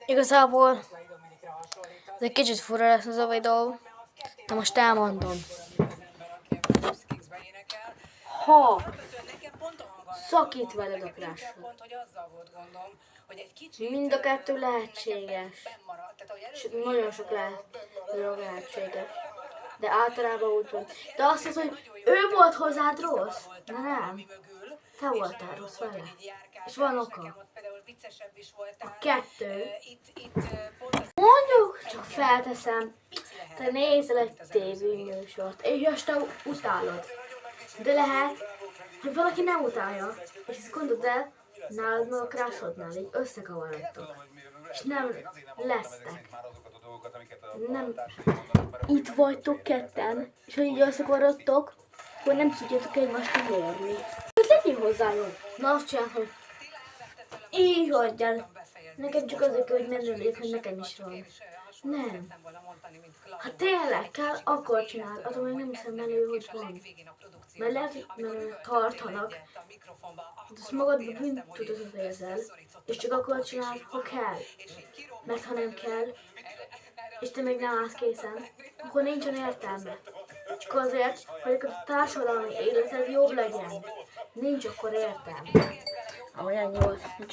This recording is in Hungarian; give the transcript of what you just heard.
Igazából ez egy kicsit fura lesz az a videó, de most elmondom. Ha szakít veled a crushod, mind a kettő lehetséges, sőt nagyon sok lehetséges, de általában úgy van. De azt hiszed, hogy ő volt hozzád rossz? De nem. Te voltál rossz vele. És van oka. A kettő. Mondjuk, csak felteszem, te nézel egy tévéműsort, és azt te utálod. De lehet, hogy valaki nem utálja, és ezt gondold el, nálad meg a crushod-nál így összekavarodtok. És nem lesztek. Nem. Itt vagytok ketten, és ha így összekavarodtok, akkor nem tudjátok egymást elérni. Hogy legyél hozzá jó. Na azt csinálod, hogy így hagyjál. Nekem csak azért kell, hogy nem reméljük, hogy nekem is van. Nem. Ha tényleg kell, akkor csinál. Attól még nem hiszem elő, hogy van. Mert lehet, hogy tartanak. De azt magadban bűntudatot érzel. És csak akkor csinál, ha kell. Mert ha nem kell, és te még nem állsz készen, akkor nincsen értelme. Csak azért, hogy a társadalmi életed jobb legyen. Nincs akkor értelme. Ahogy ennyi volt, hogy